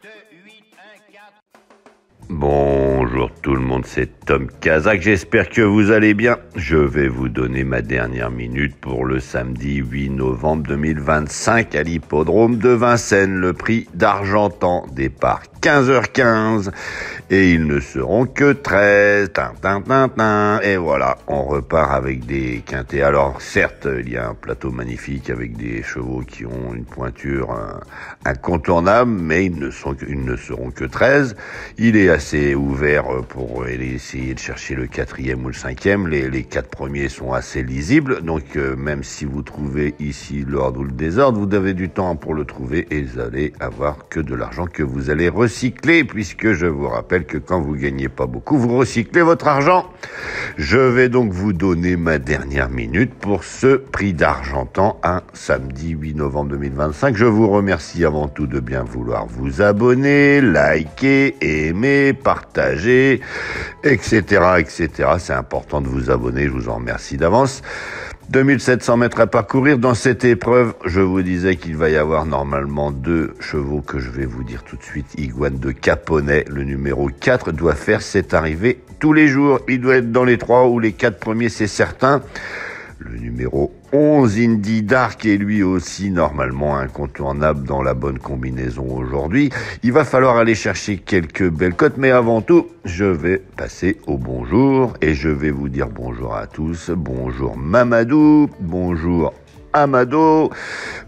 2, 8, 1, 4. Bonjour tout le monde, c'est Tom Kazak, j'espère que vous allez bien. Je vais vous donner ma dernière minute pour le samedi 8 novembre 2025 à l'hippodrome de Vincennes, le prix d'Argentan, départ 15h15 et ils ne seront que 13. Et voilà, on repart avec des quintets. Alors certes, il y a un plateau magnifique avec des chevaux qui ont une pointure incontournable, mais ils ne seront que 13. Il est assez ouvert pour essayer de chercher le quatrième ou le cinquième. Les quatre premiers sont assez lisibles, donc même si vous trouvez ici l'ordre ou le désordre, vous avez du temps pour le trouver et vous allez avoir que de l'argent que vous allez recycler, puisque je vous rappelle que quand vous gagnez pas beaucoup, vous recyclez votre argent. Je vais donc vous donner ma dernière minute pour ce prix d'Argentan, un samedi 8 novembre 2025. Je vous remercie avant tout de bien vouloir vous abonner, liker, aimer, partager, etc., etc. C'est important de vous abonner, je vous en remercie d'avance. 2700 mètres à parcourir. Dans cette épreuve, je vous disais qu'il va y avoir normalement deux chevaux que je vais vous dire tout de suite. Iguane de Caponnet, le numéro 4, doit faire cette arrivée tous les jours. Il doit être dans les 3 ou les 4 premiers, c'est certain. Le numéro 11, Indy Dark, est lui aussi normalement incontournable dans la bonne combinaison aujourd'hui. Il va falloir aller chercher quelques belles cotes, mais avant tout, je vais passer au bonjour et je vais vous dire bonjour à tous. Bonjour Mamadou, bonjour Amado,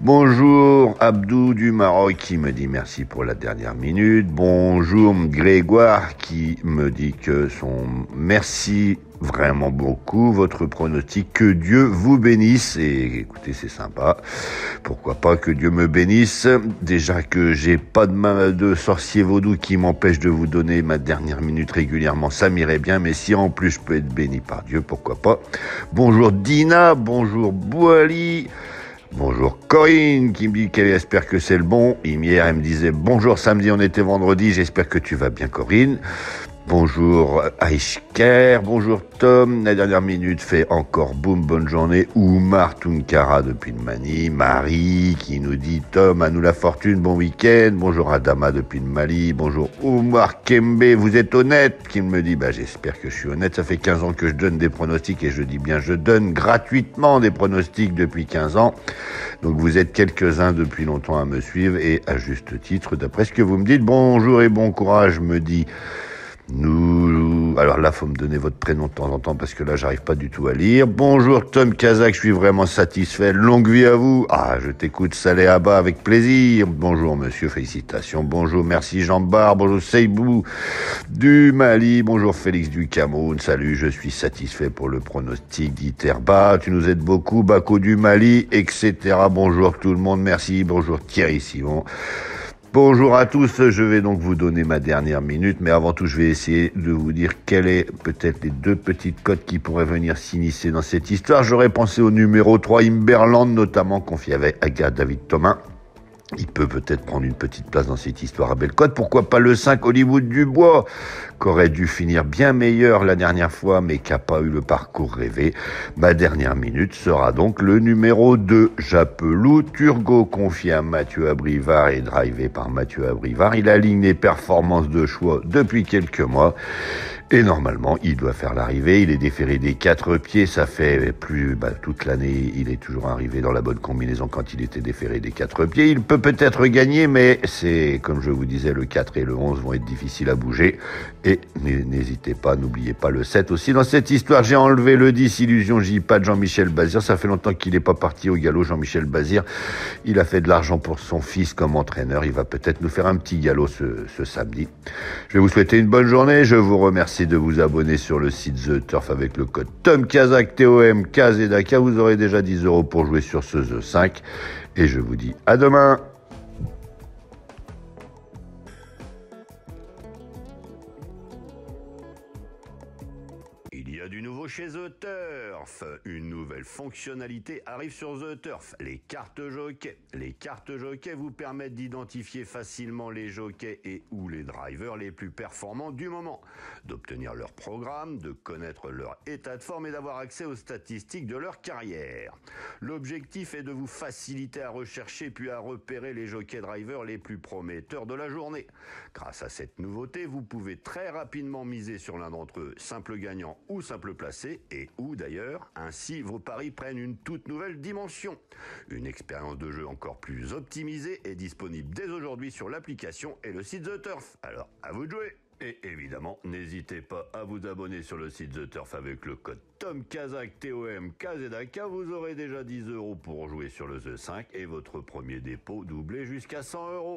bonjour Abdou du Maroc qui me dit merci pour la dernière minute. Bonjour Grégoire qui me dit que son merci vraiment beaucoup, votre pronostic, que Dieu vous bénisse. Et écoutez, c'est sympa, pourquoi pas que Dieu me bénisse. Déjà que j'ai pas de sorcier vaudou qui m'empêche de vous donner ma dernière minute régulièrement, ça m'irait bien, mais si en plus je peux être béni par Dieu, pourquoi pas. Bonjour Dina, bonjour Bouali, bonjour Corinne qui me dit qu'elle espère que c'est le bon. Hier elle me disait bonjour, samedi on était vendredi, j'espère que tu vas bien Corinne. Bonjour Aishker, bonjour Tom, la dernière minute fait encore boum, bonne journée. Oumar Tunkara depuis le Mali, Marie qui nous dit Tom, à nous la fortune, bon week-end. Bonjour Adama depuis le Mali, bonjour Oumar Kembe, vous êtes honnête, qui me dit, j'espère que je suis honnête, ça fait 15 ans que je donne des pronostics et je dis bien je donne gratuitement des pronostics depuis 15 ans. Donc vous êtes quelques-uns depuis longtemps à me suivre et à juste titre, d'après ce que vous me dites. Bonjour et bon courage, me dit alors là, faut me donner votre prénom de temps en temps parce que là, j'arrive pas du tout à lire. Bonjour Tom Kazak, je suis vraiment satisfait. Longue vie à vous. Ah, je t'écoute, Salé Abba, avec plaisir. Bonjour monsieur, félicitations. Bonjour, merci Jean Bar. Bonjour Seybou du Mali. Bonjour Félix du Cameroun. Salut, je suis satisfait pour le pronostic d'Iterba. Tu nous aides beaucoup. Bako du Mali, etc. Bonjour tout le monde, merci. Bonjour Thierry Simon. Bonjour à tous, je vais donc vous donner ma dernière minute, mais avant tout je vais essayer de vous dire quelles est peut-être les deux petites cotes qui pourraient venir s'initier dans cette histoire. J'aurais pensé au numéro 3 Imberland, notamment confié à David Thomas. Il peut-être prendre une petite place dans cette histoire à belle cote. Pourquoi pas le 5 Hollywood Dubois, qu'aurait dû finir bien meilleur la dernière fois, mais qui n'a pas eu le parcours rêvé. Ma dernière minute sera donc le numéro 2, Japelou Turgot, confié à Mathieu Abrivard et drivé par Mathieu Abrivard. Il aligne les performances de choix depuis quelques mois. Et normalement, il doit faire l'arrivée. Il est déféré des 4 pieds. Ça fait toute l'année, il est toujours arrivé dans la bonne combinaison quand il était déféré des 4 pieds. Il peut-être gagner, mais c'est, comme je vous disais, le 4 et le 11 vont être difficiles à bouger. Et n'hésitez pas, n'oubliez pas le 7 aussi. Dans cette histoire, j'ai enlevé le 10, Illusion J, pas de Jean-Michel Bazir. Ça fait longtemps qu'il n'est pas parti au galop, Jean-Michel Bazir. Il a fait de l'argent pour son fils comme entraîneur. Il va peut-être nous faire un petit galop ce samedi. Je vais vous souhaiter une bonne journée. Je vous remercie de vous abonner sur le site The Turf avec le code Tom Kazak, TOM, Kazedaka. Vous aurez déjà 10 € pour jouer sur ce The 5. Et je vous dis à demain. Il y a du nouveau chez The Turf. Turf. Une nouvelle fonctionnalité arrive sur The Turf, les cartes jockeys. Les cartes jockeys vous permettent d'identifier facilement les jockeys et ou les drivers les plus performants du moment, d'obtenir leur programme, de connaître leur état de forme et d'avoir accès aux statistiques de leur carrière. L'objectif est de vous faciliter à rechercher puis à repérer les jockeys drivers les plus prometteurs de la journée. Grâce à cette nouveauté, vous pouvez très rapidement miser sur l'un d'entre eux, simple gagnant ou simple placé, et ou d'ailleurs, ainsi vos paris prennent une toute nouvelle dimension. Une expérience de jeu encore plus optimisée est disponible dès aujourd'hui sur l'application et le site The Turf. Alors, à vous de jouer! Et évidemment, n'hésitez pas à vous abonner sur le site The Turf avec le code TOMKAZAK, TOMKZAK. Vous aurez déjà 10 € pour jouer sur le The 5 et votre premier dépôt doublé jusqu'à 100 €.